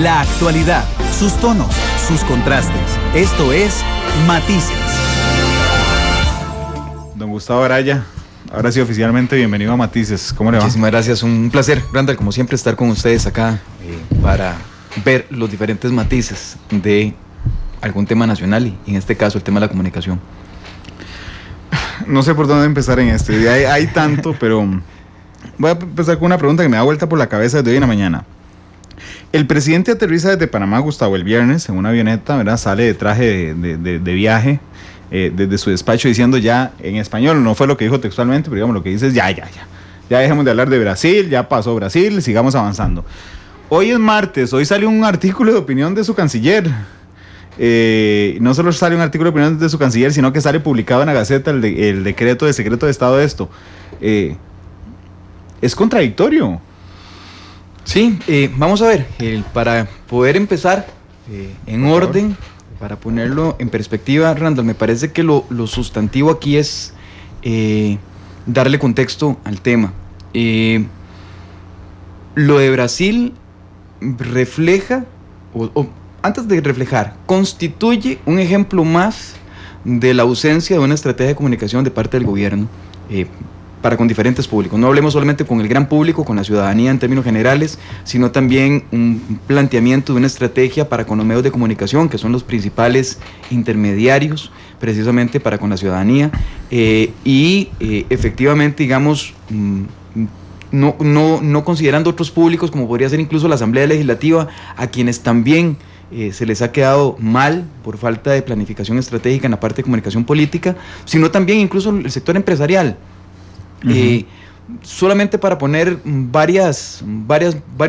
La actualidad, sus tonos, sus contrastes. Esto es Matices. Don Gustavo Araya, ahora sí oficialmente bienvenido a Matices. ¿Cómo le va? Muchísimas gracias, un placer, Randall, como siempre, estar con ustedes acá para ver los diferentes matices de algún tema nacional y en este caso el tema de la comunicación. No sé por dónde empezar en esto, hay tanto, pero voy a empezar con una pregunta que me da vuelta por la cabeza desde hoy en la mañana. El presidente aterriza desde Panamá, Gustavo, el viernes en una avioneta, ¿verdad? Sale de traje de viaje desde su despacho diciendo ya en español, no fue lo que dijo textualmente, pero digamos lo que dice es ya dejemos de hablar de Brasil, ya pasó Brasil, sigamos avanzando. Hoy es martes, hoy salió un artículo de opinión de su canciller. No solo sale un artículo de opinión de su canciller, sino que sale publicado en la Gaceta el decreto de secreto de Estado de esto. Es contradictorio. Sí, vamos a ver, para poder empezar en orden, para ponerlo en perspectiva, Randall, me parece que lo sustantivo aquí es darle contexto al tema. Lo de Brasil refleja, antes de reflejar, constituye un ejemplo más de la ausencia de una estrategia de comunicación de parte del gobierno para con diferentes públicos. No hablemos solamente con el gran público, con la ciudadanía en términos generales, sino también un planteamiento de una estrategia para con los medios de comunicación, que son los principales intermediarios precisamente para con la ciudadanía, efectivamente, digamos, no considerando otros públicos, como podría ser incluso la Asamblea Legislativa, a quienes también se les ha quedado mal por falta de planificación estratégica en la parte de comunicación política, sino también incluso el sector empresarial. Solamente para poner varios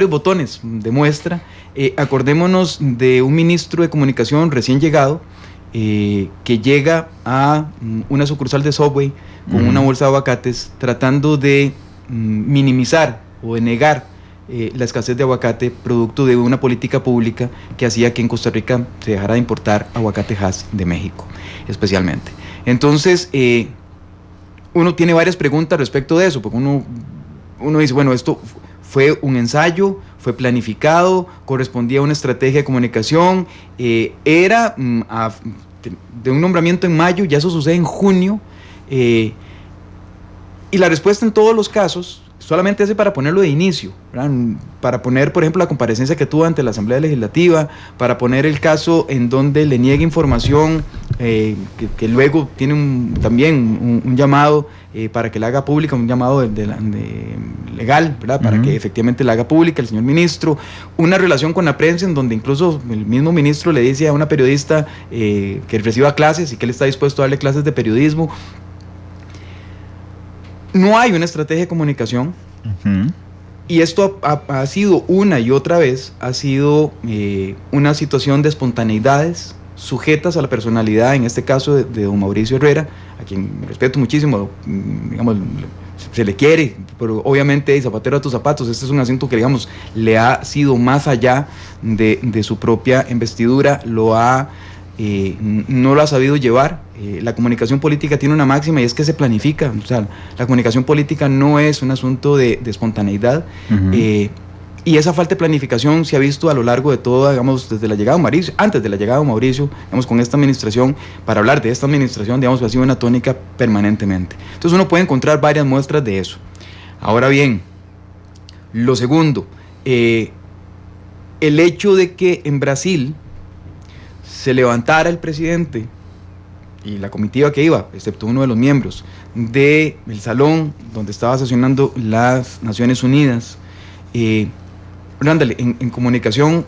botones de muestra, acordémonos de un ministro de comunicación recién llegado, que llega a una sucursal de Subway con una bolsa de aguacates, tratando de minimizar o de negar la escasez de aguacate, producto de una política pública que hacía que en Costa Rica se dejara de importar aguacate Hass de México, especialmente. Entonces, uno tiene varias preguntas respecto de eso, porque uno dice, bueno, esto fue un ensayo, fue planificado, correspondía a una estrategia de comunicación, era de un nombramiento en mayo, ya eso sucede en junio, y la respuesta en todos los casos solamente hace para ponerlo de inicio, ¿verdad? Para poner, por ejemplo, la comparecencia que tuvo ante la Asamblea Legislativa, para poner el caso en donde le niega información, que luego tiene también un llamado para que la haga pública, un llamado legal, ¿verdad? Para que efectivamente la haga pública el señor ministro, una relación con la prensa en donde incluso el mismo ministro le dice a una periodista que reciba clases y que él está dispuesto a darle clases de periodismo. No hay una estrategia de comunicación, y esto ha sido una y otra vez, ha sido una situación de espontaneidades sujetas a la personalidad, en este caso de don Mauricio Herrera, a quien respeto muchísimo, digamos, se le quiere, pero obviamente zapatero a tus zapatos, este es un asunto que, digamos, le ha sido más allá de su propia investidura, no lo ha sabido llevar. La comunicación política tiene una máxima y es que se planifica, o sea, la comunicación política no es un asunto de espontaneidad, y esa falta de planificación se ha visto a lo largo de todo, digamos, desde la llegada de Mauricio, antes de la llegada de Mauricio, digamos, con esta administración. Para hablar de esta administración, digamos, ha sido una tónica permanentemente. Entonces uno puede encontrar varias muestras de eso. Ahora bien, lo segundo, el hecho de que en Brasil se levantara el presidente y la comitiva que iba, excepto uno de los miembros, del salón donde estaba sesionando las Naciones Unidas. Randall, en comunicación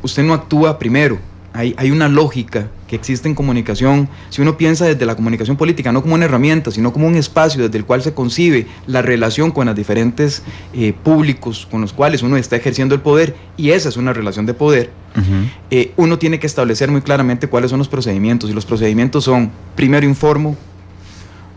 usted no actúa primero, hay una lógica que existe en comunicación. Si uno piensa desde la comunicación política, no como una herramienta, sino como un espacio desde el cual se concibe la relación con los diferentes públicos con los cuales uno está ejerciendo el poder, y esa es una relación de poder, uno tiene que establecer muy claramente cuáles son los procedimientos, y los procedimientos son: primero informo,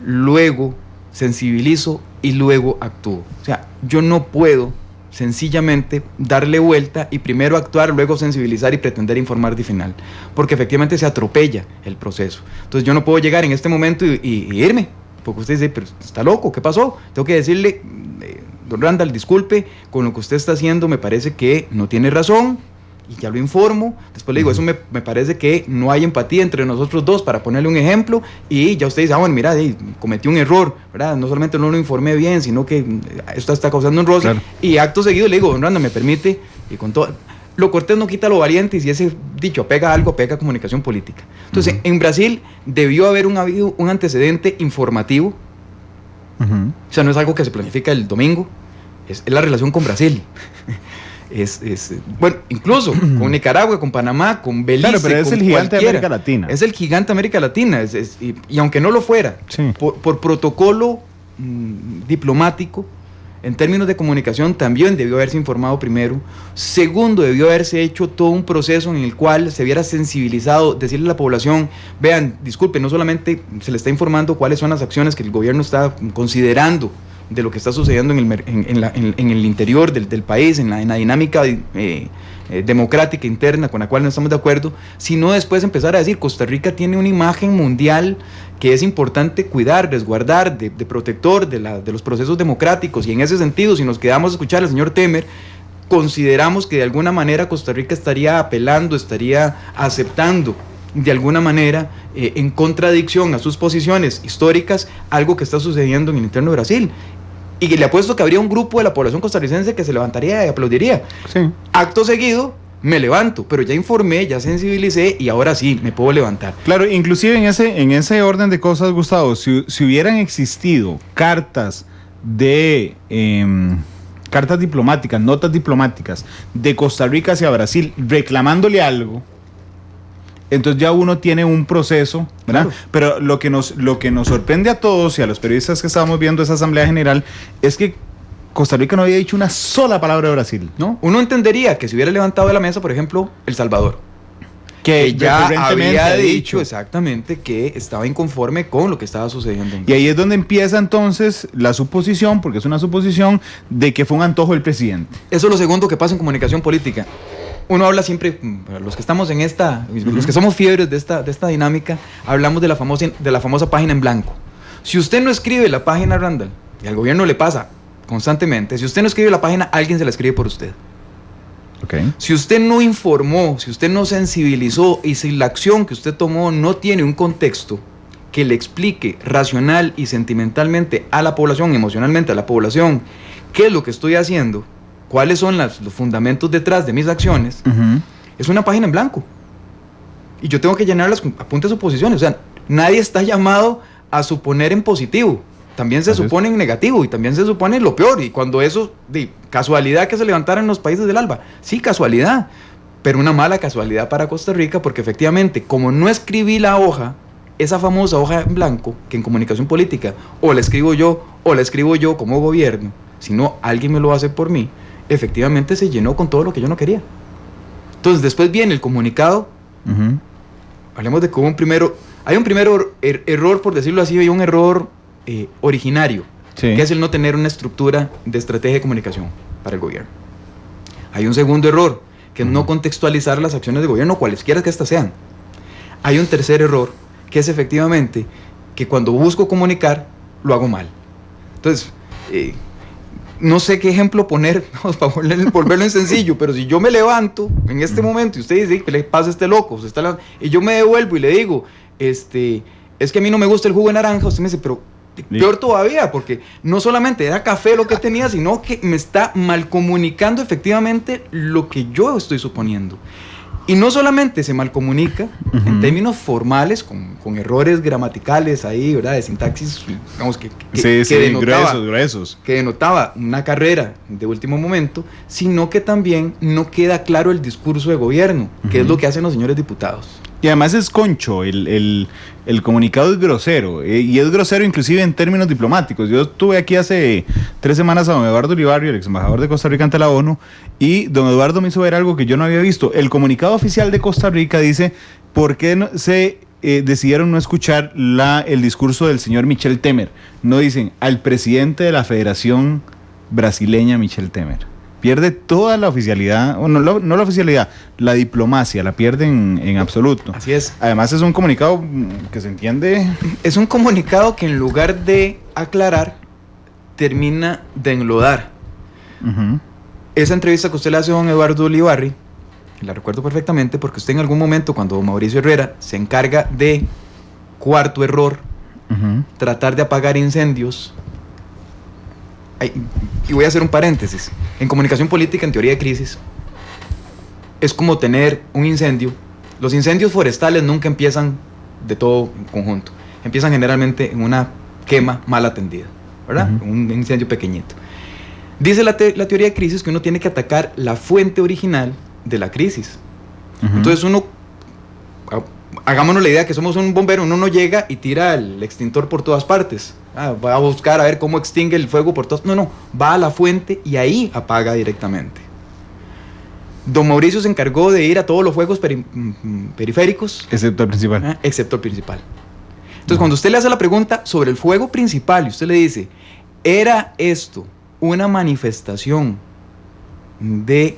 luego sensibilizo y luego actúo. O sea, yo no puedo sencillamente darle vuelta y primero actuar, luego sensibilizar y pretender informar de final, porque efectivamente se atropella el proceso. Entonces yo no puedo llegar en este momento y irme, porque usted dice, pero está loco, ¿qué pasó? Tengo que decirle, don Randall, disculpe, con lo que usted está haciendo me parece que no tiene razón, y ya lo informo. Después le digo, eso me parece que no hay empatía entre nosotros dos, para ponerle un ejemplo, y ya usted dice, bueno, mira, cometí un error, ¿verdad? No solamente no lo informé bien, sino que esto está causando un roce. Claro. Y acto seguido le digo, don Randa, me permite, y con todo, lo cortés no quita lo valiente, y si ese dicho pega algo, pega comunicación política. Entonces, en Brasil debió haber habido un antecedente informativo. O sea, no es algo que se planifica el domingo, es la relación con Brasil. Bueno, incluso con Nicaragua, con Panamá, con Belice, claro, pero es el gigante de América Latina. Es el gigante de América Latina. Y aunque no lo fuera, sí, por protocolo diplomático, en términos de comunicación, también debió haberse informado primero. Segundo, debió haberse hecho todo un proceso en el cual se hubiera sensibilizado, decirle a la población, vean, disculpen, no solamente se le está informando cuáles son las acciones que el gobierno está considerando de lo que está sucediendo en el interior del país, en la dinámica democrática interna con la cual no estamos de acuerdo, sino después empezar a decir, Costa Rica tiene una imagen mundial que es importante cuidar, resguardar, de protector de los procesos democráticos, y en ese sentido, si nos quedamos a escuchar al señor Temer, consideramos que de alguna manera Costa Rica estaría apelando, estaría aceptando de alguna manera, en contradicción a sus posiciones históricas, algo que está sucediendo en el interno de Brasil. Y le apuesto que habría un grupo de la población costarricense que se levantaría y aplaudiría. Sí. Acto seguido, me levanto, pero ya informé, ya sensibilicé, y ahora sí, me puedo levantar. Claro, inclusive en ese orden de cosas, Gustavo, si hubieran existido cartas cartas diplomáticas, notas diplomáticas de Costa Rica hacia Brasil reclamándole algo, entonces ya uno tiene un proceso, ¿verdad? Claro. Pero lo que nos sorprende a todos y a los periodistas que estábamos viendo esa Asamblea General es que Costa Rica no había dicho una sola palabra de Brasil, ¿no? Uno entendería que si hubiera levantado de la mesa, por ejemplo, El Salvador, que ya había dicho exactamente que estaba inconforme con lo que estaba sucediendo. Y ahí es donde empieza entonces la suposición, porque es una suposición, de que fue un antojo del presidente. Eso es lo segundo que pasa en comunicación política. Uno habla siempre, los que estamos en los que somos fiebres de esta dinámica, hablamos de la famosa página en blanco. Si usted no escribe la página, Randall, y al gobierno le pasa constantemente, si usted no escribe la página, alguien se la escribe por usted. Okay. Si usted no informó, si usted no sensibilizó, y si la acción que usted tomó no tiene un contexto que le explique racional y sentimentalmente a la población, emocionalmente a la población, qué es lo que estoy haciendo, cuáles son los fundamentos detrás de mis acciones, es una página en blanco. Y yo tengo que llenar las apuntes de suposiciones. O sea, nadie está llamado a suponer en positivo. También se supone en negativo, y también se supone lo peor. Y cuando eso, de casualidad que se levantaran los países del ALBA, sí, casualidad, pero una mala casualidad para Costa Rica, porque efectivamente, como no escribí la hoja, esa famosa hoja en blanco, que en comunicación política o la escribo yo como gobierno, si no, alguien me lo va a hacer por mí, efectivamente se llenó con todo lo que yo no quería. Entonces después viene el comunicado. Hablemos de cómo hay un primer error, por decirlo así, hay un error originario, sí, que es el no tener una estructura de estrategia de comunicación para el gobierno. Hay un segundo error, que es no contextualizar las acciones de gobierno, cualesquiera que éstas sean. Hay un tercer error, que es efectivamente que cuando busco comunicar, lo hago mal. Entonces, no sé qué ejemplo poner para volverlo en sencillo, pero si yo me levanto en este momento y usted dice, ¿qué le pasa a este loco? Y yo me devuelvo y le digo, es que a mí no me gusta el jugo de naranja, usted me dice, pero peor todavía, porque no solamente era café lo que tenía, sino que me está mal comunicando efectivamente lo que yo estoy suponiendo. Y no solamente se malcomunica en términos formales, con errores gramaticales ahí, ¿verdad? De sintaxis, digamos que gruesos. Que denotaba una carrera de último momento, sino que también no queda claro el discurso de gobierno, que es lo que hacen los señores diputados. Y además es concho, el comunicado es grosero, y es grosero inclusive en términos diplomáticos. Yo estuve aquí hace 3 semanas a don Eduardo Ulibarri, el ex embajador de Costa Rica ante la ONU, y don Eduardo me hizo ver algo que yo no había visto. El comunicado oficial de Costa Rica dice por qué se decidieron no escuchar el discurso del señor Michel Temer. No dicen al presidente de la Federación Brasileña, Michel Temer. Pierde toda la oficialidad, no la oficialidad, la diplomacia, la pierde en absoluto. Así es. Además es un comunicado que se entiende. Es un comunicado que en lugar de aclarar, termina de enlodar. Esa entrevista que usted le hace a don Eduardo Ulibarri, y la recuerdo perfectamente porque usted en algún momento, cuando Mauricio Herrera se encarga de, cuarto error, tratar de apagar incendios. Y voy a hacer un paréntesis. En comunicación política, en teoría de crisis, es como tener un incendio. Los incendios forestales nunca empiezan de todo en conjunto. Empiezan generalmente en una quema mal atendida, ¿verdad? Un incendio pequeñito. Dice la teoría de crisis que uno tiene que atacar la fuente original de la crisis. Entonces uno, hagámonos la idea que somos un bombero, uno no llega y tira el extintor por todas partes. Va a buscar a ver cómo extingue el fuego por todas... No, va a la fuente y ahí apaga directamente. Don Mauricio se encargó de ir a todos los fuegos periféricos. Excepto el principal. Excepto el principal. Entonces, cuando usted le hace la pregunta sobre el fuego principal y usted le dice, ¿era esto una manifestación de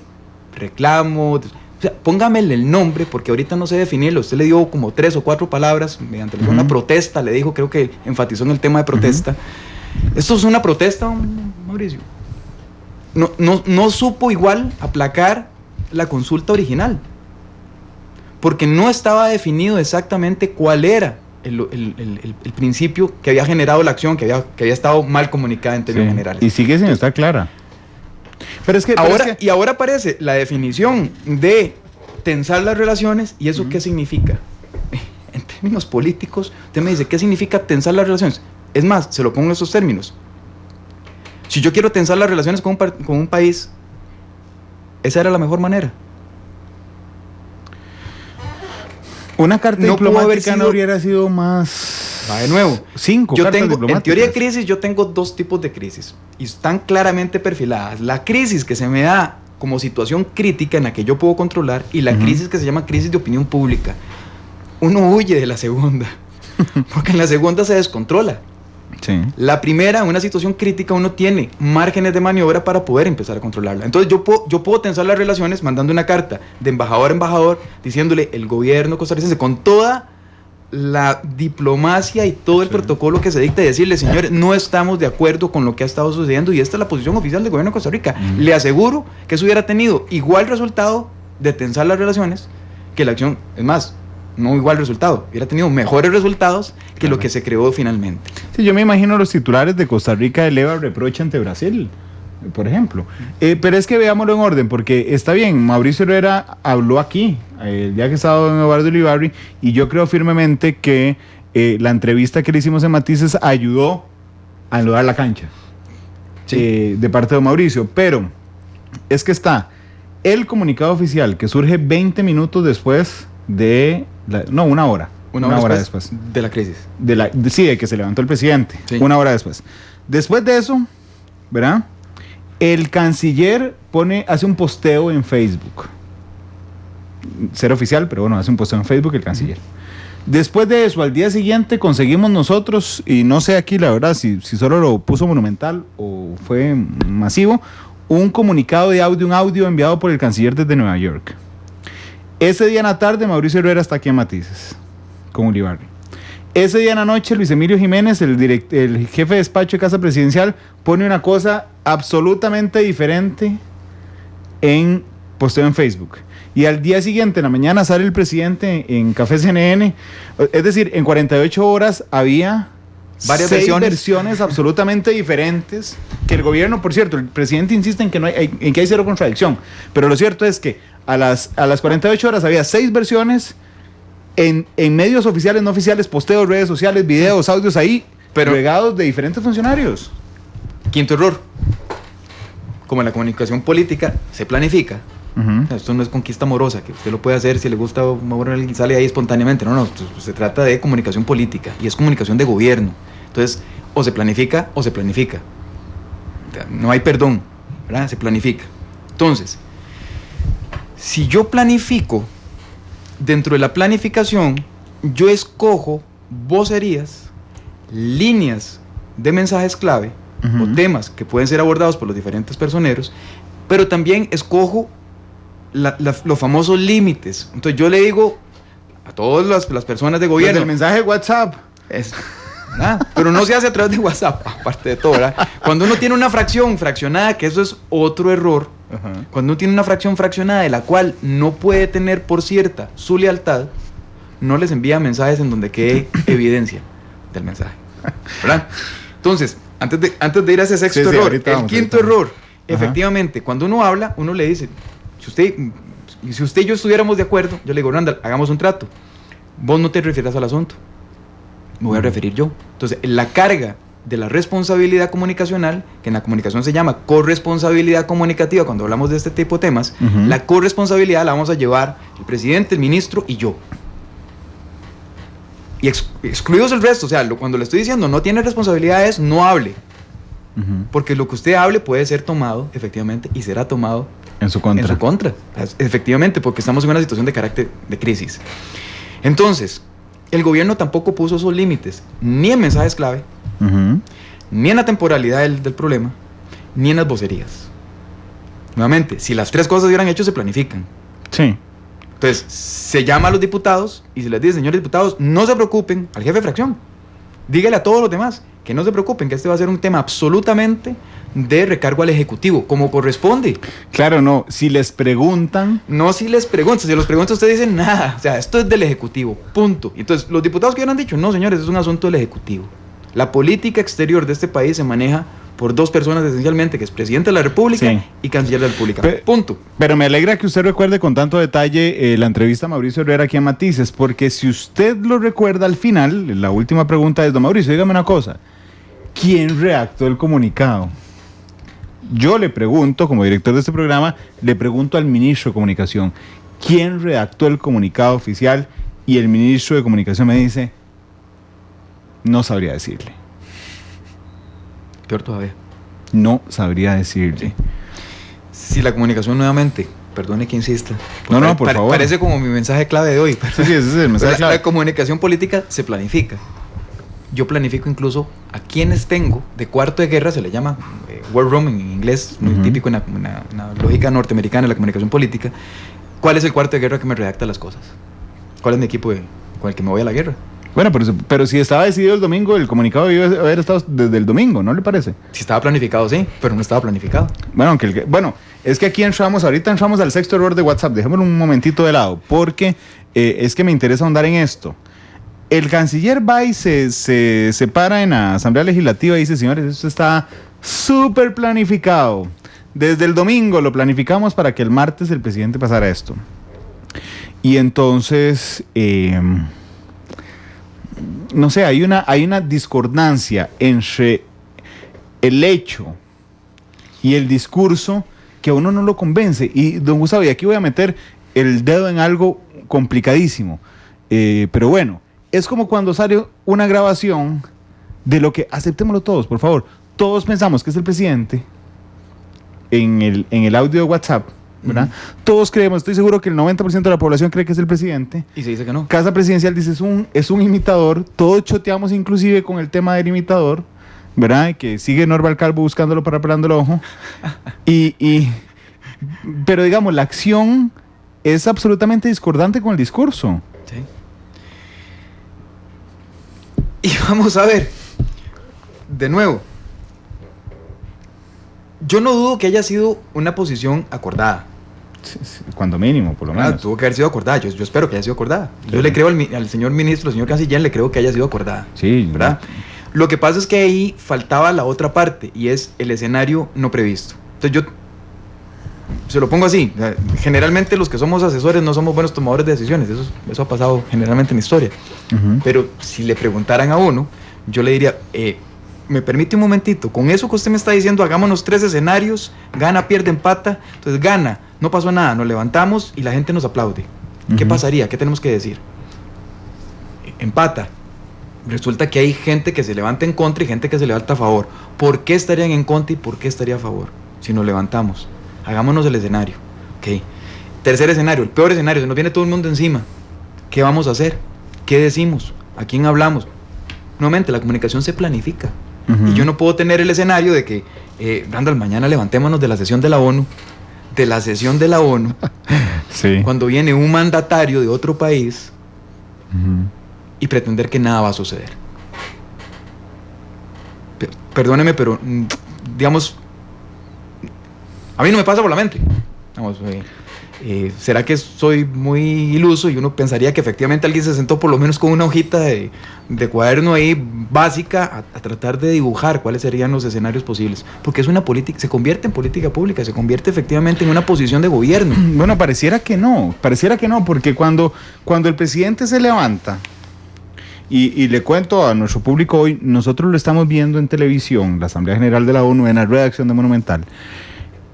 reclamo? O sea, póngamele el nombre, porque ahorita no sé definirlo. Usted le dio como 3 o 4 palabras mediante una protesta, le dijo, creo que enfatizó en el tema de protesta. ¿Esto es una protesta, Mauricio? No supo igual aplacar la consulta original, porque no estaba definido exactamente cuál era el principio que había generado la acción, que había estado mal comunicada en términos generales. Y sigue sin estar clara. Y ahora aparece la definición de tensar las relaciones. ¿Y eso qué significa? En términos políticos, usted me dice, ¿qué significa tensar las relaciones? Es más, se lo pongo en esos términos. Si yo quiero tensar las relaciones con un país, ¿esa era la mejor manera? Una carta diplomática no hubiera sido más... Va de nuevo. 5 cartas diplomáticas. En teoría de crisis yo tengo 2 tipos de crisis y están claramente perfiladas. La crisis que se me da como situación crítica en la que yo puedo controlar y la crisis que se llama crisis de opinión pública. Uno huye de la segunda porque en la segunda se descontrola. Sí. La primera, en una situación crítica, uno tiene márgenes de maniobra para poder empezar a controlarla. Entonces yo puedo tensar las relaciones mandando una carta de embajador a embajador diciéndole el gobierno costarricense con toda la diplomacia y todo el protocolo que se dicta y decirle, señores, no estamos de acuerdo con lo que ha estado sucediendo y esta es la posición oficial del gobierno de Costa Rica. Le aseguro que eso hubiera tenido igual resultado de tensar las relaciones que la acción, es más, no igual resultado, hubiera tenido mejores resultados que lo que se creó finalmente. Sí, yo me imagino los titulares de Costa Rica eleva reproche ante Brasil, por ejemplo. Pero es que veámoslo en orden, porque está bien, Mauricio Herrera habló aquí, el día que estaba en Eduardo Ulibarri, y yo creo firmemente que la entrevista que le hicimos en Matices ayudó a enlodar la cancha de parte de Mauricio, pero es que está el comunicado oficial que surge 20 minutos después de... una hora. Una hora después de la crisis. De que se levantó el presidente. Sí. Una hora después. Después de eso, ¿verdad? El canciller hace un posteo en Facebook. Ser oficial, pero bueno, hace un posteo en Facebook el canciller. Después de eso, al día siguiente conseguimos nosotros, y no sé aquí la verdad si solo lo puso Monumental o fue masivo, un comunicado de audio, un audio enviado por el canciller desde Nueva York. Ese día en la tarde, Mauricio Herrera está aquí en Matices, con Ulibarri. Ese día en la noche, Luis Emilio Jiménez, el jefe de despacho de Casa Presidencial, pone una cosa absolutamente diferente en posteo en Facebook. Y al día siguiente, en la mañana, sale el presidente en Café CNN. Es decir, en 48 horas había varias 6 versiones absolutamente diferentes que el gobierno, por cierto, el presidente insiste en que hay cero contradicción. Pero lo cierto es que a las 48 horas había 6 versiones en medios oficiales, no oficiales, posteos, redes sociales, videos, audios ahí, pero regados de diferentes funcionarios. Quinto error. Como en la comunicación política se planifica. Esto no es conquista amorosa, que usted lo puede hacer si le gusta, sale ahí espontáneamente. No, se trata de comunicación política y es comunicación de gobierno. Entonces, o se planifica o se planifica. No hay perdón, ¿verdad? Se planifica. Entonces, si yo planifico, dentro de la planificación, yo escojo vocerías, líneas de mensajes clave o temas que pueden ser abordados por los diferentes personeros, pero también escojo los famosos límites. Entonces yo le digo a todas las personas de gobierno... El mensaje de WhatsApp. Pero no se hace a través de WhatsApp, aparte de todo, ¿verdad? Cuando uno tiene una fraccionada, que eso es otro error, Cuando uno tiene una fracción fraccionada de la cual no puede tener por cierta su lealtad, no les envía mensajes en donde quede evidencia del mensaje, ¿verdad? Entonces, antes de ir a ese sexto error, el quinto error, efectivamente, cuando uno habla, uno le dice, si usted y yo estuviéramos de acuerdo, yo le digo, Randall, hagamos un trato. Vos no te refieras al asunto, me voy a referir yo. Entonces, la carga de la responsabilidad comunicacional, que en la comunicación se llama corresponsabilidad comunicativa, cuando hablamos de este tipo de temas, la corresponsabilidad la vamos a llevar el presidente, el ministro y yo. Y excluidos el resto, o sea, cuando le estoy diciendo no tiene responsabilidades, no hable. Porque lo que usted hable puede ser tomado, efectivamente, y será tomado en su contra. En su contra, efectivamente, porque estamos en una situación de carácter de crisis. Entonces, el gobierno tampoco puso esos límites, ni en mensajes clave, ni en la temporalidad del problema, ni en las vocerías. Nuevamente, si las tres cosas hubieran hecho, se planifican. Sí. Entonces, se llama a los diputados y se les dice, señores diputados, no se preocupen, al jefe de fracción, dígale a todos los demás que no se preocupen, que este va a ser un tema absolutamente de recargo al Ejecutivo, como corresponde. Claro, no, si les preguntan... No, si les preguntan, si los preguntan ustedes dicen nada, o sea, esto es del Ejecutivo, punto. Entonces, los diputados que hubieran dicho, no señores, es un asunto del Ejecutivo. La política exterior de este país se maneja por dos personas esencialmente, que es Presidente de la República y Canciller de la República, punto. Pero me alegra que usted recuerde con tanto detalle la entrevista a Mauricio Herrera aquí en Matices, porque si usted lo recuerda al final, la última pregunta es, don Mauricio, dígame una cosa, ¿quién redactó el comunicado? Yo le pregunto, como director de este programa, le pregunto al ministro de Comunicación, ¿quién redactó el comunicado oficial? Y el ministro de Comunicación me dice, no sabría decirle. Peor todavía. No sabría decirle. Si la comunicación nuevamente, perdone que insista. No, por favor. Parece como mi mensaje clave de hoy. Sí, ese es el mensaje clave. La comunicación política se planifica. Yo planifico incluso a quienes tengo de cuarto de guerra, se le llama war room en inglés, muy típico en una lógica norteamericana de la comunicación política. ¿Cuál es el cuarto de guerra que me redacta las cosas? ¿Cuál es mi equipo con el que me voy a la guerra? Bueno, pero si estaba decidido el domingo, el comunicado debió haber estado desde el domingo, ¿no le parece? Si estaba planificado, sí, pero no estaba planificado. Bueno, es que aquí ahorita entramos al sexto error de WhatsApp, dejémoslo un momentito de lado, porque es que me interesa ahondar en esto. El canciller va y se para en la Asamblea Legislativa y dice, señores, esto está súper planificado. Desde el domingo lo planificamos para que el martes el presidente pasara esto. Y entonces... no sé, hay una discordancia entre el hecho y el discurso que a uno no lo convence. Y don Gustavo, y aquí voy a meter el dedo en algo complicadísimo, pero bueno, es como cuando sale una grabación de lo que, aceptémoslo todos, por favor, todos pensamos que es el presidente en el audio de WhatsApp, ¿verdad? Todos creemos, estoy seguro que el 90% de la población cree que es el presidente. Y se dice que no. Casa Presidencial dice es un imitador. Todos choteamos inclusive con el tema del imitador, ¿verdad? Que sigue Norval Calvo buscándolo para pelando el ojo. Pero digamos, la acción es absolutamente discordante con el discurso. Sí. Y vamos a ver, de nuevo, yo no dudo que haya sido una posición acordada. Cuando mínimo, por lo menos. Tuvo que haber sido acordada, yo espero que haya sido acordada. Yo le creo al señor ministro, al señor canciller, le creo que haya sido acordada. Sí. ¿Verdad? Lo que pasa es que ahí faltaba la otra parte, y es el escenario no previsto. Entonces yo se lo pongo así, generalmente los que somos asesores no somos buenos tomadores de decisiones, eso ha pasado generalmente en la historia. Pero si le preguntaran a uno, yo le diría... me permite un momentito, con eso que usted me está diciendo, hagámonos 3 escenarios, gana, pierde, empata. Entonces gana, no pasó nada, nos levantamos y la gente nos aplaude. ¿Qué pasaría? ¿Qué tenemos que decir? Empata. Resulta que hay gente que se levanta en contra y gente que se levanta a favor. ¿Por qué estarían en contra y por qué estaría a favor? Si nos levantamos, hagámonos el escenario. Ok. Tercer escenario, el peor escenario, se nos viene todo el mundo encima. ¿Qué vamos a hacer? ¿Qué decimos? ¿A quién hablamos? Nuevamente, la comunicación se planifica. Y yo no puedo tener el escenario de que, Randall, mañana levantémonos de la sesión de la ONU, sí. Cuando viene un mandatario de otro país y pretender que nada va a suceder. Perdóneme, pero digamos, A mí no me pasa por la mente. Vamos, ¿será que soy muy iluso y uno pensaría que efectivamente alguien se sentó por lo menos con una hojita de cuaderno ahí básica a tratar de dibujar cuáles serían los escenarios posibles? Porque es una política, se convierte en política pública, se convierte efectivamente en una posición de gobierno. Bueno, pareciera que no, porque cuando el presidente se levanta, y le cuento a nuestro público hoy, nosotros lo estamos viendo en televisión, la Asamblea General de la ONU, en la redacción de Monumental.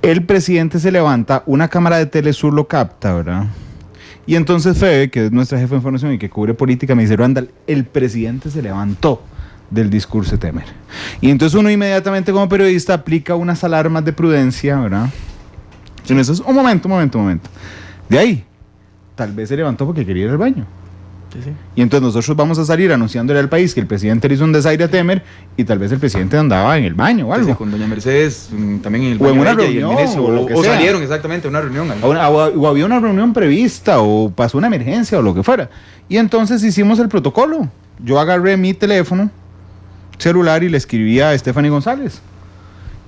El presidente se levanta, una cámara de Telesur lo capta, ¿verdad? Y entonces Febe, que es nuestra jefa de información y que cubre política, me dice: Randall, el presidente se levantó del discurso de Temer. Y entonces uno inmediatamente como periodista aplica unas alarmas de prudencia, ¿verdad? Y eso es un momento. De ahí, tal vez se levantó porque quería ir al baño. Sí. Y entonces nosotros vamos a salir anunciándole al país que el presidente le hizo un desaire a Temer y tal vez el presidente andaba en el baño o algo. Sí, con doña Mercedes también en el o baño en una ella reunión, y el ministro, o lo que o sea. salieron exactamente a una reunión. O había una reunión prevista o pasó una emergencia o lo que fuera. Y entonces hicimos el protocolo. Yo agarré mi teléfono celular y le escribí a Stephanie González.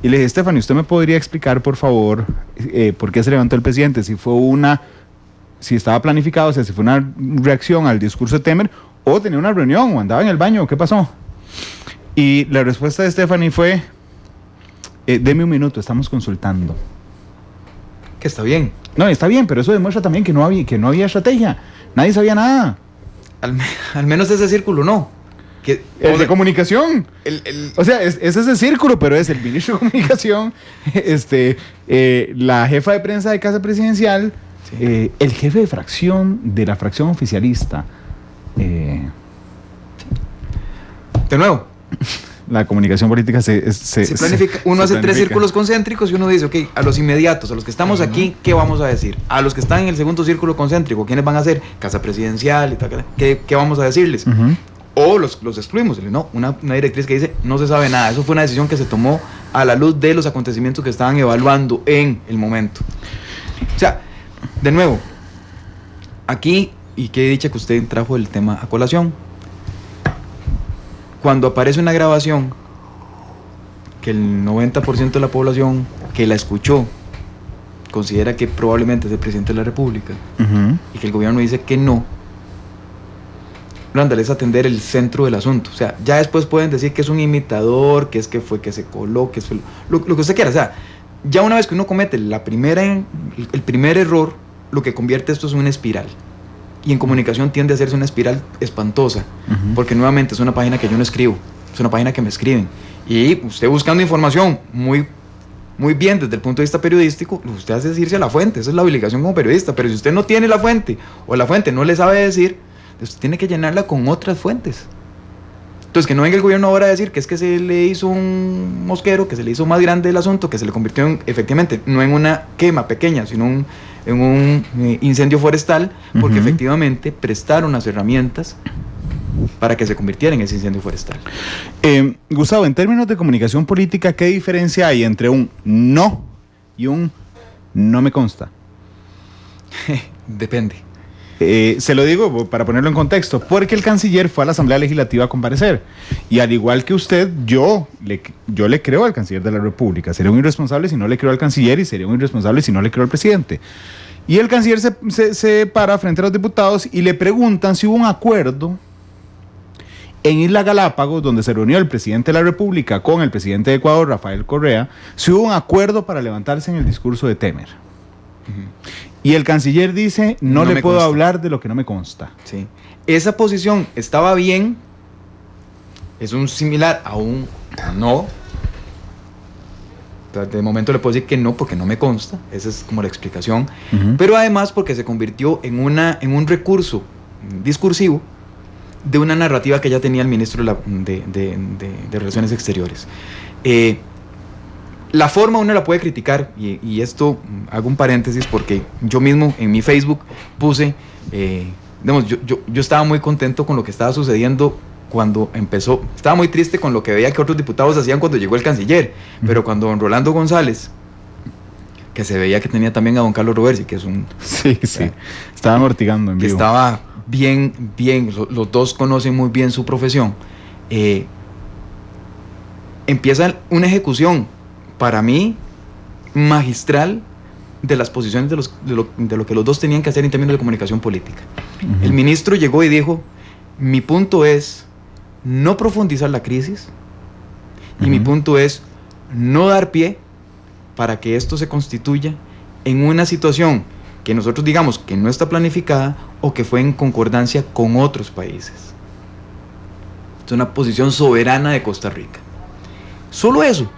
Y le dije: Stephanie, ¿usted me podría explicar, por favor, por qué se levantó el presidente? Si estaba planificado, o sea, si fue una reacción al discurso de Temer, o tenía una reunión, o andaba en el baño, ¿qué pasó? Y la respuesta de Stephanie fue: deme un minuto, estamos consultando. Que está bien. No, está bien, pero eso demuestra también que no había estrategia. Nadie sabía nada. Al menos ese círculo no. El de comunicación. O sea, es ese círculo, pero es el ministro de Comunicación, la jefa de prensa de Casa Presidencial, sí, el jefe de fracción de la fracción oficialista. De nuevo, la comunicación política se planifica. Uno hace 3 círculos concéntricos y uno dice: ok, a los inmediatos, a los que estamos aquí, ¿qué vamos a decir? A los que están en el segundo círculo concéntrico, ¿quiénes van a ser? Casa Presidencial y tal, ¿qué vamos a decirles? O los excluimos. No, una directriz que dice: no se sabe nada. Eso fue una decisión que se tomó a la luz de los acontecimientos que estaban evaluando en el momento. O sea, de nuevo, aquí, y qué dicha que usted trajo el tema a colación. Cuando aparece una grabación que el 90% de la población que la escuchó considera que probablemente es el presidente de la República, y que el gobierno dice que no, Randall, es atender el centro del asunto. O sea, ya después pueden decir que es un imitador, que fue que se coló, que es lo que usted quiera. O sea, ya una vez que uno comete el primer error, lo que convierte esto es una espiral. Y en comunicación tiende a hacerse una espiral espantosa, porque nuevamente es una página que yo no escribo, es una página que me escriben. Y usted buscando información muy bien desde el punto de vista periodístico, lo que usted hace es irse a la fuente. Esa es la obligación como periodista. Pero si usted no tiene la fuente, o la fuente no le sabe decir, usted tiene que llenarla con otras fuentes. Entonces, que no venga el gobierno ahora a decir que es que se le hizo un mosquero, que se le hizo más grande el asunto, que se le convirtió efectivamente, no en una quema pequeña, sino en un incendio forestal, porque efectivamente prestaron las herramientas para que se convirtiera en ese incendio forestal. Gustavo, en términos de comunicación política, ¿qué diferencia hay entre un no y un no me consta? Depende. Se lo digo para ponerlo en contexto, porque el canciller fue a la Asamblea Legislativa a comparecer, y al igual que usted, yo le creo al canciller de la República. Sería un irresponsable si no le creo al canciller, y sería un irresponsable si no le creo al presidente. Y el canciller se para frente a los diputados y le preguntan si hubo un acuerdo en Isla Galápagos, donde se reunió el presidente de la República con el presidente de Ecuador, Rafael Correa, si hubo un acuerdo para levantarse en el discurso de Temer. Y el canciller dice: no le puedo hablar de lo que no me consta. Sí. Esa posición estaba bien, es un similar a un no. De momento le puedo decir que no, porque no me consta. Esa es como la explicación. Pero además porque se convirtió en un recurso discursivo de una narrativa que ya tenía el ministro de Relaciones Exteriores. La forma uno la puede criticar, y esto hago un paréntesis porque yo mismo en mi Facebook puse, yo estaba muy contento con lo que estaba sucediendo cuando empezó. Estaba muy triste con lo que veía que otros diputados hacían cuando llegó el canciller, pero cuando don Rolando González, que se veía que tenía también a don Carlos Roversi, que es un... Sí, estaba amortigando en vivo. Que estaba bien, los dos conocen muy bien su profesión. Empieza una ejecución, para mí, magistral de las posiciones de lo que los dos tenían que hacer en términos de comunicación política. El ministro llegó y dijo, mi punto es no profundizar la crisis y mi punto es no dar pie para que esto se constituya en una situación que nosotros digamos que no está planificada o que fue en concordancia con otros países. Es una posición soberana de Costa Rica. Solo eso.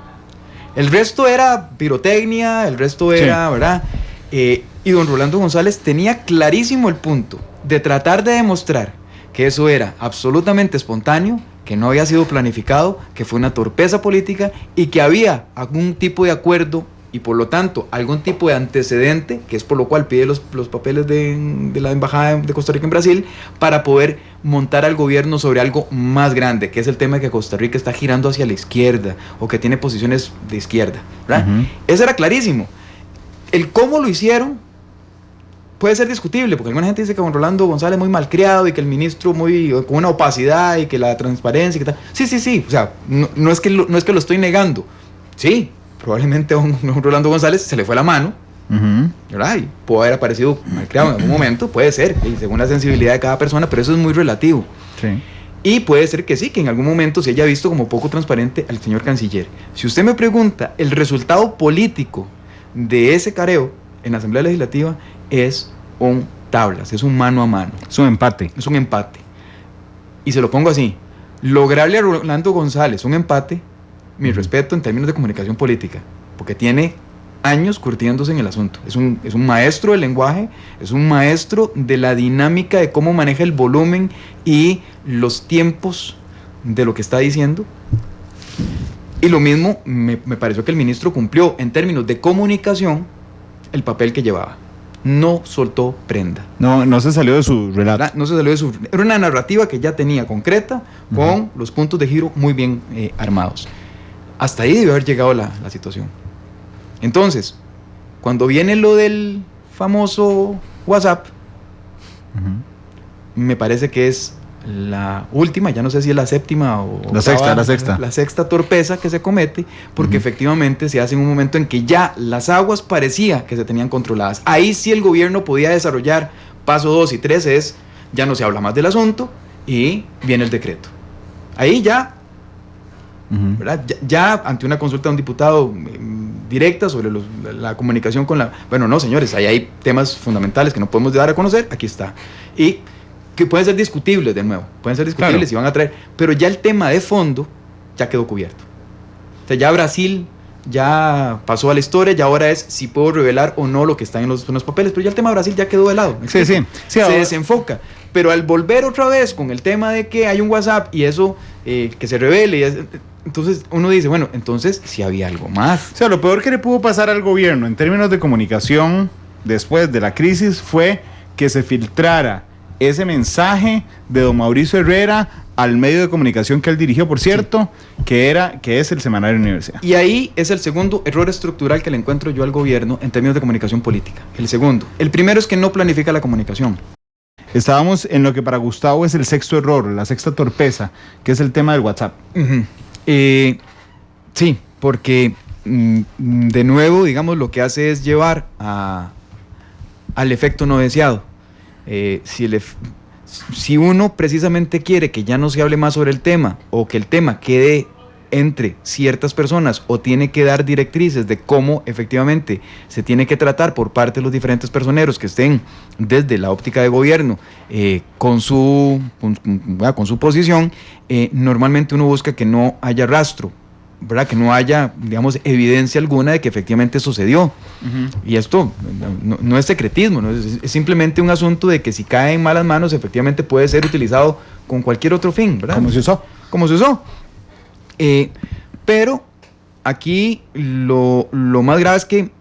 El resto era pirotecnia, el resto era, ¿verdad? Y don Rolando González tenía clarísimo el punto de tratar de demostrar que eso era absolutamente espontáneo, que no había sido planificado, que fue una torpeza política y que había algún tipo de acuerdo y por lo tanto algún tipo de antecedente, que es por lo cual pide los papeles de la Embajada de Costa Rica en Brasil, para poder montar al gobierno sobre algo más grande, que es el tema de que Costa Rica está girando hacia la izquierda o que tiene posiciones de izquierda, ¿verdad? Eso era clarísimo. El cómo lo hicieron puede ser discutible, porque alguna gente dice que don Rolando González es muy malcriado y que el ministro con una opacidad y que la transparencia y que tal. Sí, o sea, no es que lo estoy negando. Sí, probablemente a don Rolando González se le fue la mano, ¿verdad? Y puede haber aparecido malcriado en algún momento, puede ser, según la sensibilidad de cada persona, pero eso es muy relativo. Sí. Y puede ser que sí, que en algún momento se haya visto como poco transparente al señor canciller. Si usted me pregunta, el resultado político de ese careo en la Asamblea Legislativa es un tablas, es un mano a mano. Es un empate. Es un empate. Y se lo pongo así, lograrle a Rolando González un empate, mi respeto en términos de comunicación política, porque tiene años curtiéndose en el asunto. Es un maestro del lenguaje, es un maestro de la dinámica de cómo maneja el volumen y los tiempos de lo que está diciendo. Y lo mismo me pareció que el ministro cumplió en términos de comunicación el papel que llevaba. No soltó prenda. No se salió de su relato. No se salió de su... Era una narrativa que ya tenía concreta, con los puntos de giro muy bien armados. Hasta ahí debió haber llegado la situación. Entonces, cuando viene lo del famoso WhatsApp, me parece que es la última, ya no sé si es la séptima o la sexta. La sexta torpeza que se comete, porque efectivamente se hace en un momento en que ya las aguas parecía que se tenían controladas. Ahí sí el gobierno podía desarrollar paso 2 y 3 es, ya no se habla más del asunto y viene el decreto. Ahí ya, ¿verdad? Ya ante una consulta de un diputado directa sobre la comunicación con la... Bueno, no, señores, ahí hay temas fundamentales que no podemos dar a conocer, aquí está. Y que pueden ser discutibles de nuevo, pueden ser discutibles y van a traer, pero ya el tema de fondo ya quedó cubierto. O sea, ya Brasil ya pasó a la historia y ahora es si puedo revelar o no lo que está en los papeles, pero ya el tema de Brasil ya quedó de lado. Sí, se desenfoca. Pero al volver otra vez con el tema de que hay un WhatsApp y eso que se revele, entonces uno dice, bueno, entonces sí había algo más. O sea, lo peor que le pudo pasar al gobierno en términos de comunicación después de la crisis fue que se filtrara ese mensaje de don Mauricio Herrera al medio de comunicación que él dirigió, por cierto, que es el Semanario Universidad. Y ahí es el segundo error estructural que le encuentro yo al gobierno en términos de comunicación política. El segundo. El primero es que no planifica la comunicación. Estábamos en lo que para Gustavo es el sexto error, la sexta torpeza, que es el tema del WhatsApp. Sí, porque de nuevo, digamos, lo que hace es llevar al efecto no deseado. Si uno precisamente quiere que ya no se hable más sobre el tema o que el tema quede entre ciertas personas o tiene que dar directrices de cómo efectivamente se tiene que tratar por parte de los diferentes personeros que estén desde la óptica de gobierno con su posición, normalmente uno busca que no haya rastro, ¿verdad? Que no haya, digamos, evidencia alguna de que efectivamente sucedió. Y esto no es secretismo, ¿no? Es simplemente un asunto de que si cae en malas manos, efectivamente puede ser utilizado con cualquier otro fin, ¿verdad? Como se usó. Pero aquí lo más grave es que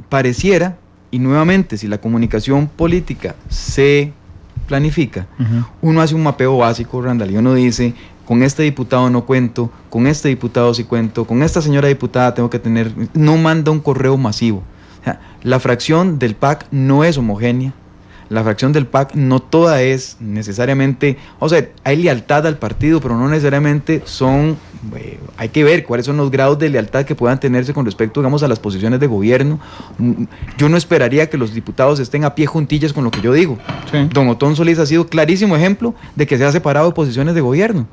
pareciera, y nuevamente, si la comunicación política se planifica, uno hace un mapeo básico, Randall, y uno dice, con este diputado no cuento, con este diputado sí cuento, con esta señora diputada tengo que tener... No manda un correo masivo. O sea, la fracción del PAC no es homogénea, la fracción del PAC no toda es necesariamente, o sea, hay lealtad al partido, pero no necesariamente son, hay que ver cuáles son los grados de lealtad que puedan tenerse con respecto, digamos, a las posiciones de gobierno. Yo no esperaría que los diputados estén a pie juntillas con lo que yo digo. Sí. Don Otón Solís ha sido clarísimo ejemplo de que se ha separado de posiciones de gobierno.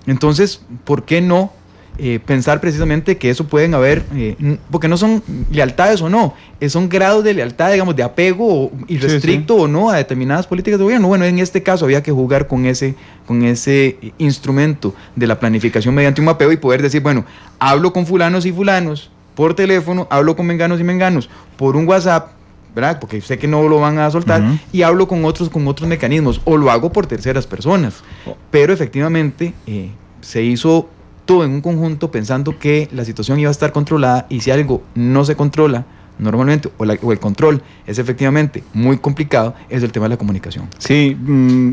Entonces, ¿por qué no pensar precisamente que eso pueden haber, porque no son lealtades o no, son grados de lealtad, digamos, de apego irrestricto o no a determinadas políticas de gobierno? Bueno, en este caso había que jugar con ese instrumento de la planificación mediante un mapeo y poder decir, bueno, hablo con fulanos y fulanos por teléfono, hablo con menganos y menganos por un WhatsApp, ¿verdad? Porque sé que no lo van a soltar, y hablo con otros mecanismos, o lo hago por terceras personas. Pero efectivamente se hizo todo en un conjunto pensando que la situación iba a estar controlada, y si algo no se controla normalmente, o el control es efectivamente muy complicado, es el tema de la comunicación. Sí,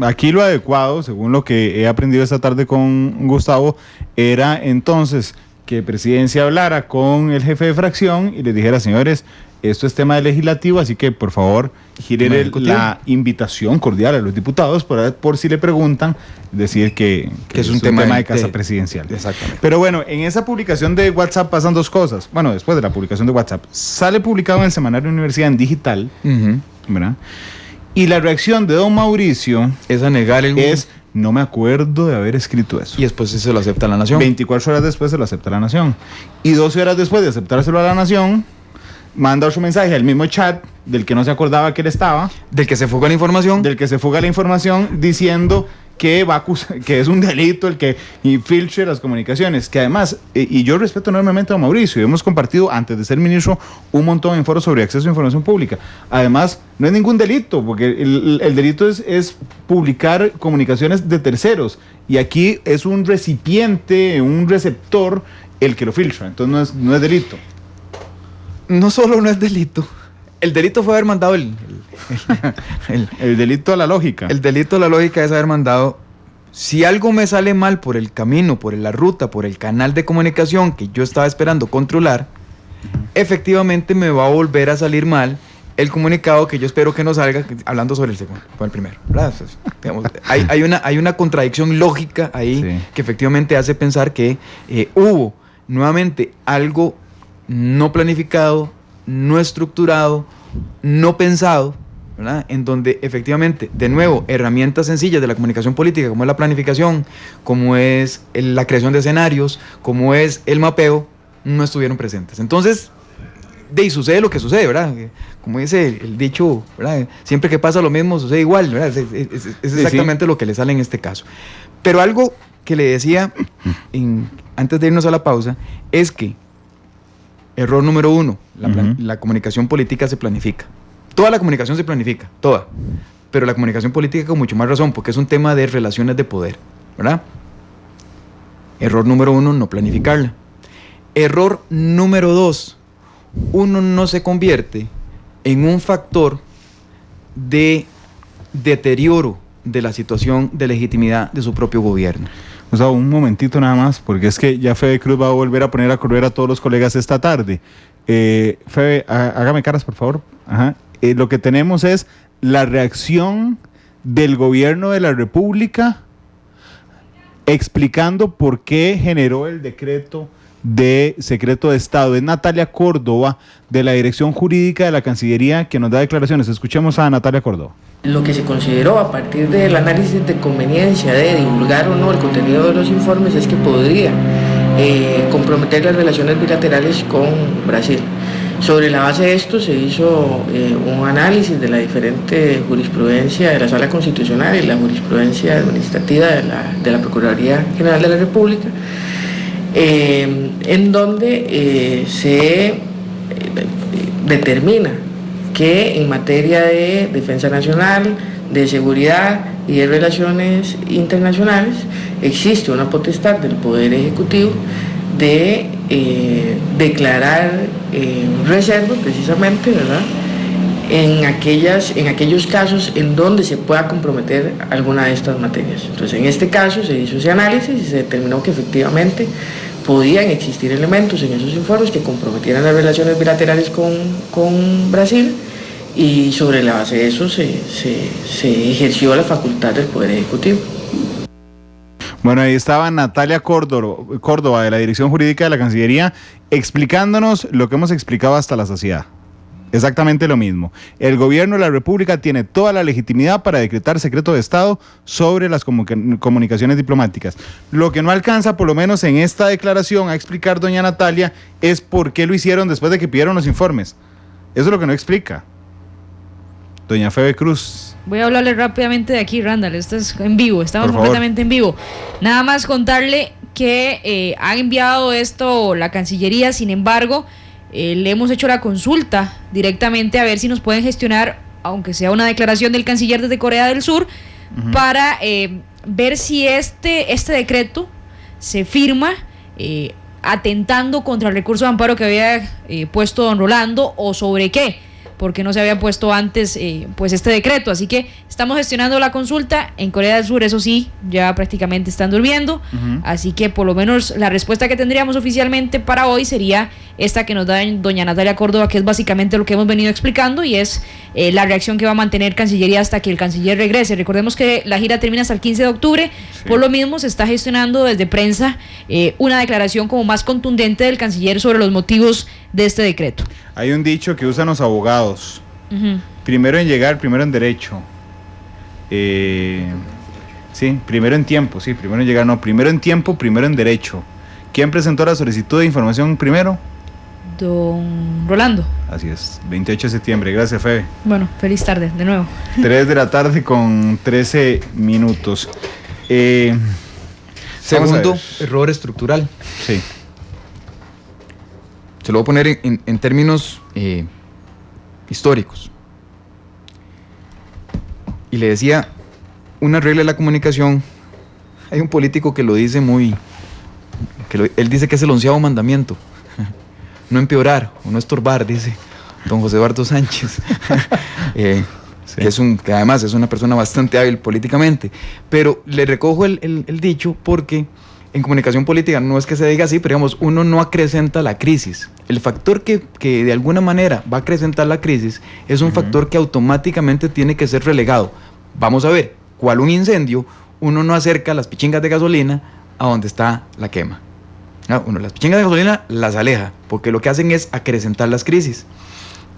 aquí lo adecuado, según lo que he aprendido esta tarde con Gustavo, era entonces que Presidencia hablara con el jefe de fracción y les dijera, señores, esto es tema legislativo, así que por favor giren la invitación cordial a los diputados por si le preguntan, decir que es un tema de casa presidencial. Exactamente. Pero bueno, en esa publicación de WhatsApp pasan dos cosas. Bueno, después de la publicación de WhatsApp, sale publicado en el Semanario Universidad en digital, ¿verdad? Y la reacción de don Mauricio es a negar no me acuerdo de haber escrito eso. Y después se lo acepta la Nación. 24 horas después se lo acepta la Nación. Y 12 horas después de aceptárselo a la Nación, manda otro mensaje al mismo chat del que no se acordaba que él estaba. Del que se fuga la información. Del que se fuga la información diciendo que va a que es un delito el que infiltre las comunicaciones. Que además, y yo respeto enormemente a Mauricio, y hemos compartido antes de ser ministro un montón en foros sobre acceso a información pública. Además, no es ningún delito, porque el delito es publicar comunicaciones de terceros. Y aquí es un recipiente, un receptor el que lo filtra. Entonces no es delito. No solo no es delito, el delito fue haber mandado el delito a la lógica. El delito a la lógica es haber mandado, si algo me sale mal por el camino, por la ruta, por el canal de comunicación que yo estaba esperando controlar, efectivamente me va a volver a salir mal el comunicado que yo espero que no salga, hablando sobre el segundo, con el primero. Digamos, hay una contradicción lógica ahí, sí, que efectivamente hace pensar que hubo nuevamente algo no planificado, no estructurado, no pensado, ¿verdad? En donde efectivamente, de nuevo, herramientas sencillas de la comunicación política, como es la planificación, como es la creación de escenarios, como es el mapeo, no estuvieron presentes. Entonces, de ahí sucede lo que sucede, ¿verdad? Como dice el dicho, ¿verdad? Siempre que pasa lo mismo sucede igual, ¿verdad? Es exactamente lo que le sale en este caso. Pero algo que le decía antes de irnos a la pausa es que error número 1, la comunicación política se planifica. Toda la comunicación se planifica, toda. Pero la comunicación política con mucho más razón, porque es un tema de relaciones de poder, ¿verdad? Error número 1, no planificarla. Error número 2, uno no se convierte en un factor de deterioro de la situación de legitimidad de su propio gobierno. O sea, un momentito nada más, porque es que ya Fede Cruz va a volver a poner a correr a todos los colegas esta tarde. Fede, hágame caras, por favor. Ajá. Lo que tenemos es la reacción del gobierno de la República explicando por qué generó el decreto de secreto de Estado. Es Natalia Córdoba, de la Dirección Jurídica de la Cancillería, que nos da declaraciones. Escuchemos a Natalia Córdoba. Lo que se consideró a partir del análisis de conveniencia de divulgar o no el contenido de los informes es que podría comprometer las relaciones bilaterales con Brasil. Sobre la base de esto se hizo un análisis de la diferente jurisprudencia de la Sala Constitucional y la jurisprudencia administrativa de la Procuraduría General de la República, en donde se determina que en materia de defensa nacional, de seguridad y de relaciones internacionales existe una potestad del Poder Ejecutivo de declarar reserva precisamente, ¿verdad?, en aquellos casos en donde se pueda comprometer alguna de estas materias. Entonces, en este caso se hizo ese análisis y se determinó que efectivamente podían existir elementos en esos informes que comprometieran las relaciones bilaterales con Brasil, y sobre la base de eso se ejerció la facultad del Poder Ejecutivo. Bueno, ahí estaba Natalia Córdoba de la Dirección Jurídica de la Cancillería explicándonos lo que hemos explicado hasta la saciedad. Exactamente lo mismo. El gobierno de la República tiene toda la legitimidad para decretar secreto de Estado sobre las comunicaciones diplomáticas. Lo que no alcanza, por lo menos en esta declaración, a explicar doña Natalia es por qué lo hicieron después de que pidieron los informes. Eso es lo que no explica. Doña Febe Cruz. Voy a hablarle rápidamente de aquí, Randall. Esto es en vivo, estamos completamente en vivo. Nada más contarle que ha enviado esto la Cancillería, sin embargo, le hemos hecho la consulta directamente a ver si nos pueden gestionar, aunque sea una declaración del canciller desde Corea del Sur, para ver si este decreto se firma atentando contra el recurso de amparo que había puesto don Rolando, o sobre qué, porque no se había puesto antes pues este decreto. Así que estamos gestionando la consulta. En Corea del Sur, eso sí, ya prácticamente están durmiendo, así que por lo menos la respuesta que tendríamos oficialmente para hoy sería esta que nos da doña Natalia Córdoba, que es básicamente lo que hemos venido explicando, y es la reacción que va a mantener Cancillería hasta que el canciller regrese. Recordemos que la gira termina hasta el 15 de octubre, sí. Por lo mismo se está gestionando desde prensa una declaración como más contundente del canciller sobre los motivos de este decreto. Hay un dicho que usan los abogados: primero en llegar, primero en derecho. Sí, primero en tiempo, sí, primero en llegar, no, primero en tiempo, primero en derecho. ¿Quién presentó la solicitud de información primero? Don Rolando. Así es, 28 de septiembre, gracias Febe. Bueno, feliz tarde, de nuevo. 3 de la tarde con 13 minutos. Segundo, error estructural. Sí. Se lo voy a poner en términos históricos. Y le decía, una regla de la comunicación, hay un político que lo dice él dice que es el 11º mandamiento. No empeorar o no estorbar, dice don José Eduardo Sánchez. Sí. Que además es una persona bastante hábil políticamente. Pero le recojo el dicho porque en comunicación política no es que se diga así, pero digamos, uno no acrecenta la crisis. El factor que de alguna manera va a acrecentar la crisis es un factor que automáticamente tiene que ser relegado. Vamos a ver, ¿cuál un incendio? Uno no acerca las pichingas de gasolina a donde está la quema. Uno las pichingas de gasolina las aleja, porque lo que hacen es acrecentar las crisis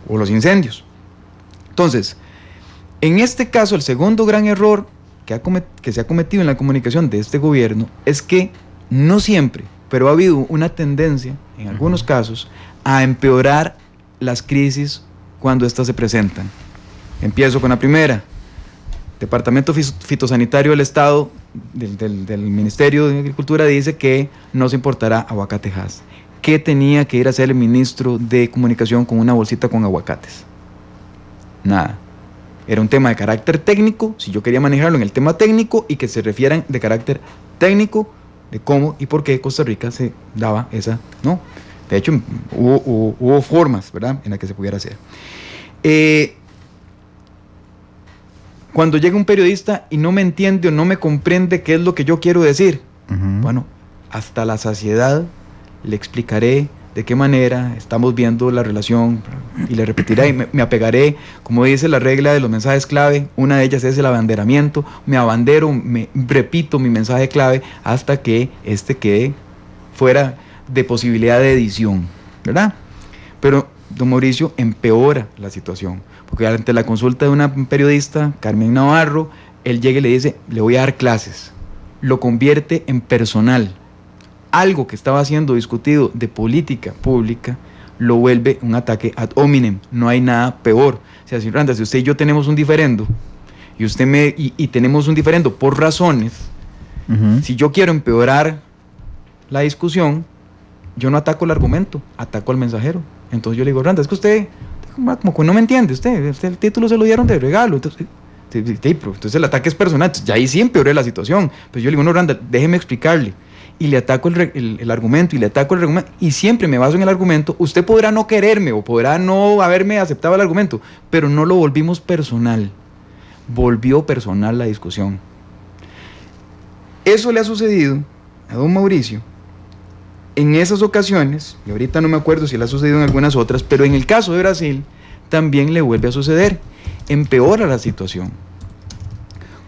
o los incendios. Entonces, en este caso, el segundo gran error que se ha cometido en la comunicación de este gobierno es que no siempre, pero ha habido una tendencia, en algunos casos, a empeorar las crisis cuando éstas se presentan. Empiezo con la primera. Departamento Fitosanitario del Estado, del Ministerio de Agricultura, dice que no se importará aguacatejas. ¿Qué tenía que ir a hacer el ministro de Comunicación con una bolsita con aguacates? Nada. Era un tema de carácter técnico, si yo quería manejarlo en el tema técnico, y que se refieran de carácter técnico de cómo y por qué Costa Rica se daba esa, ¿no? De hecho, hubo formas, ¿verdad?, en las que se pudiera hacer. Cuando llega un periodista y no me entiende o no me comprende qué es lo que yo quiero decir, bueno, hasta la saciedad le explicaré de qué manera estamos viendo la relación, y le repetiré y me apegaré, como dice la regla de los mensajes clave, una de ellas es el abanderamiento, me abandero, me repito mi mensaje clave hasta que este quede fuera de posibilidad de edición, ¿verdad? Pero don Mauricio empeora la situación, porque ante la consulta de una periodista, Carmen Navarro, él llega y le dice, le voy a dar clases, lo convierte en personal. Algo que estaba siendo discutido de política pública lo vuelve un ataque ad hominem. No hay nada peor. O sea, señor Randa, si usted y yo tenemos un diferendo y usted y tenemos un diferendo por razones, si yo quiero empeorar la discusión, yo no ataco el argumento, ataco al mensajero. Entonces yo le digo, Randa, es que usted como que no me entiende, usted el título se lo dieron de regalo, entonces el ataque es personal. Entonces, ya ahí sí empeoré la situación. Pues yo le digo, no, Randa, déjeme explicarle. Y le ataco el argumento, y le ataco el argumento, y siempre me baso en el argumento. Usted podrá no quererme, o podrá no haberme aceptado el argumento, pero no lo volvimos personal. Volvió personal la discusión. Eso le ha sucedido a don Mauricio en esas ocasiones, y ahorita no me acuerdo si le ha sucedido en algunas otras, pero en el caso de Brasil, también le vuelve a suceder. Empeora la situación.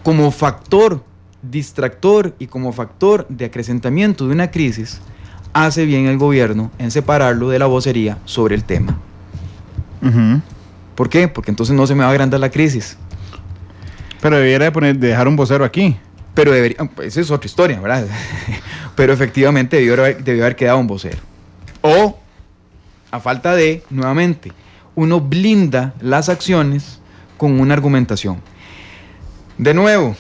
Como factor distractor y como factor de acrecentamiento de una crisis, hace bien el gobierno en separarlo de la vocería sobre el tema. ¿Por qué? Porque entonces no se me va a agrandar la crisis. Pero debiera de dejar un vocero aquí. Pero debería, esa es otra historia, ¿verdad? Pero efectivamente debió haber quedado un vocero. O, a falta de, nuevamente, uno blinda las acciones con una argumentación. De nuevo,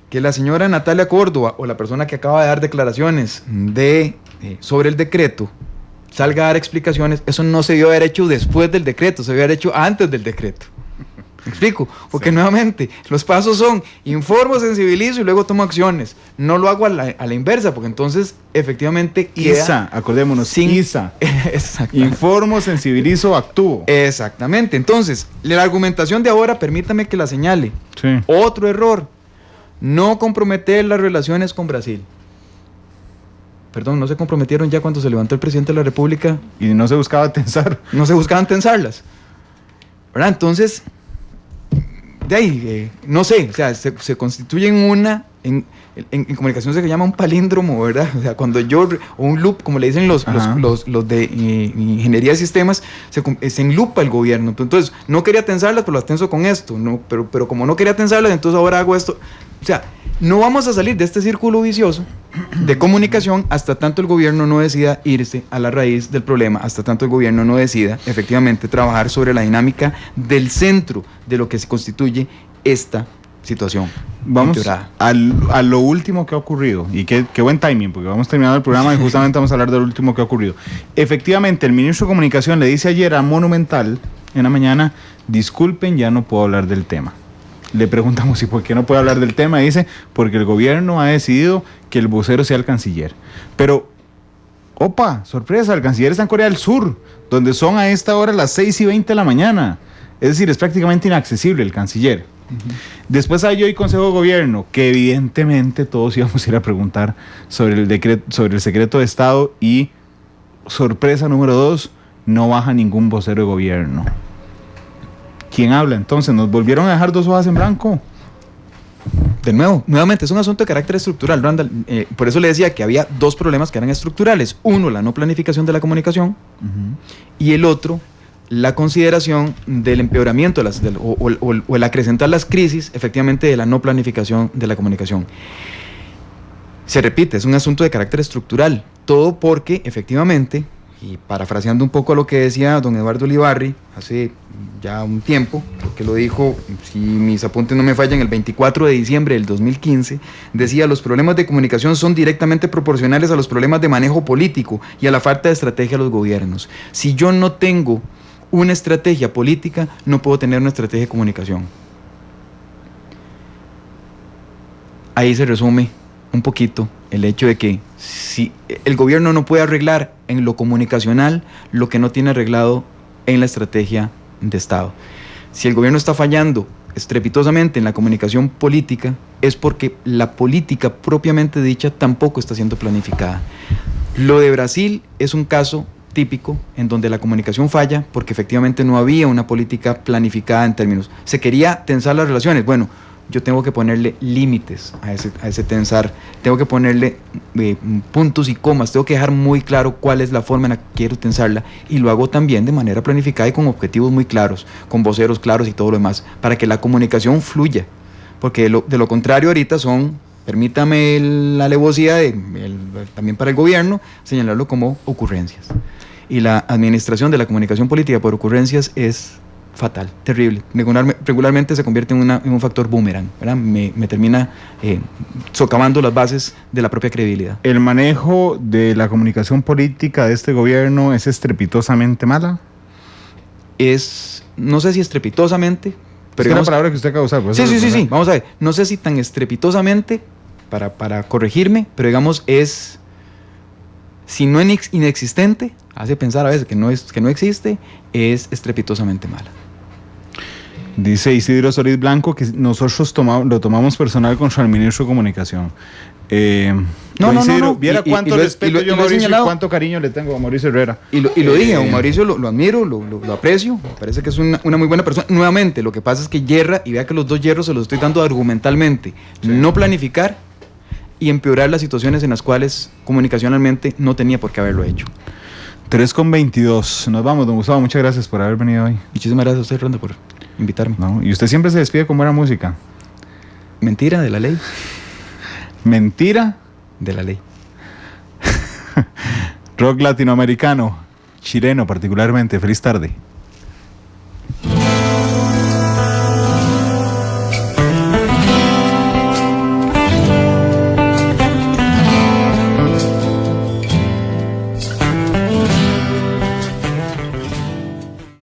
que la señora Natalia Córdoba o la persona que acaba de dar declaraciones sobre el decreto salga a dar explicaciones, eso no se debió haber hecho después del decreto, se debió haber hecho antes del decreto. ¿Me explico? Porque nuevamente, los pasos son informo, sensibilizo y luego tomo acciones. No lo hago a la inversa, porque entonces efectivamente ISA, acordémonos, ISA. Informo, sensibilizo, actúo. Exactamente. Entonces, la argumentación de ahora, permítame que la señale. Sí. Otro error, no comprometer las relaciones con Brasil. Perdón, ¿no se comprometieron ya cuando se levantó el presidente de la República? Y no se buscaba tensar. No se buscaban tensarlas, ¿verdad? Entonces, de ahí, no sé, o sea, se constituyen en comunicación se llama un palíndromo, ¿verdad? O sea, cuando o un loop, como le dicen los de ingeniería de sistemas, se enlupa el gobierno. Entonces, no quería tensarlas, pero las tenso con esto, no, pero como no quería tensarlas, entonces ahora hago esto. O sea, no vamos a salir de este círculo vicioso de comunicación hasta tanto el gobierno no decida irse a la raíz del problema, hasta tanto el gobierno no decida efectivamente trabajar sobre la dinámica del centro de lo que se constituye esta situación. Vamos a lo último que ha ocurrido, y qué buen timing, porque vamos terminando el programa y justamente vamos a hablar del último que ha ocurrido. Efectivamente, el ministro de Comunicación le dice ayer a Monumental en la mañana: disculpen, ya no puedo hablar del tema. Le preguntamos, ¿y por qué no puede hablar del tema? Y dice, porque el gobierno ha decidido que el vocero sea el canciller. Pero, opa, sorpresa, el canciller está en Corea del Sur, donde son a esta hora las 6:20 de la mañana. Es decir, es prácticamente inaccesible el canciller. Después hay hoy Consejo de Gobierno, que evidentemente todos íbamos a ir a preguntar sobre el decreto, sobre el secreto de Estado, y sorpresa número 2, no baja ningún vocero de gobierno. ¿Quién habla entonces? ¿Nos volvieron a dejar 2 hojas en blanco? Nuevamente, es un asunto de carácter estructural, Randall. Por eso le decía que había 2 problemas que eran estructurales. Uno, la no planificación de la comunicación, y el otro, la consideración del empeoramiento o el acrecentar las crisis, efectivamente, de la no planificación de la comunicación. Se repite, es un asunto de carácter estructural. Todo porque, efectivamente, y parafraseando un poco a lo que decía don Eduardo Ulibarri hace ya un tiempo, que lo dijo, si mis apuntes no me fallan, el 24 de diciembre del 2015, decía: los problemas de comunicación son directamente proporcionales a los problemas de manejo político y a la falta de estrategia de los gobiernos. Si yo no tengo una estrategia política, no puedo tener una estrategia de comunicación. Ahí se resume un poquito el hecho de que si el gobierno no puede arreglar en lo comunicacional lo que no tiene arreglado en la estrategia de Estado. Si el gobierno está fallando estrepitosamente en la comunicación política, es porque la política propiamente dicha tampoco está siendo planificada. Lo de Brasil es un caso típico en donde la comunicación falla porque efectivamente no había una política planificada en términos. Se quería tensar las relaciones. Bueno, yo tengo que ponerle límites a ese tensar, tengo que ponerle puntos y comas, tengo que dejar muy claro cuál es la forma en la que quiero tensarla, y lo hago también de manera planificada y con objetivos muy claros, con voceros claros y todo lo demás, para que la comunicación fluya, porque de lo contrario ahorita son, permítame la alevosía también para el gobierno, señalarlo como ocurrencias. Y la administración de la comunicación política por ocurrencias es fatal, terrible. Regularmente se convierte en un factor boomerang, ¿verdad? Me termina socavando las bases de la propia credibilidad. ¿El manejo de la comunicación política de este gobierno es estrepitosamente mala? No sé si estrepitosamente, pero es una palabra que usted acaba de usar. Sí. Vamos a ver, no sé si tan estrepitosamente, para corregirme, pero digamos si no es inexistente, hace pensar a veces que no existe, es estrepitosamente mala. Dice Isidro Solís Blanco que nosotros lo tomamos personal contra el ministro de Comunicación. No. Viera cuánto respeto yo a Mauricio y cuánto cariño le tengo a Mauricio Herrera. Y lo dije, a don Mauricio lo admiro, lo aprecio, me parece que es una muy buena persona. Nuevamente, lo que pasa es que yerra, y vea que los dos hierros se los estoy dando argumentalmente, sí. No planificar y empeorar las situaciones en las cuales comunicacionalmente no tenía por qué haberlo hecho. 3:22, nos vamos, don Gustavo, muchas gracias por haber venido hoy. Muchísimas gracias a usted, Ronda, por invitarme. No, y usted siempre se despide con buena música. Mentira de la ley. Mentira de la ley. Rock latinoamericano, chileno particularmente. Feliz tarde.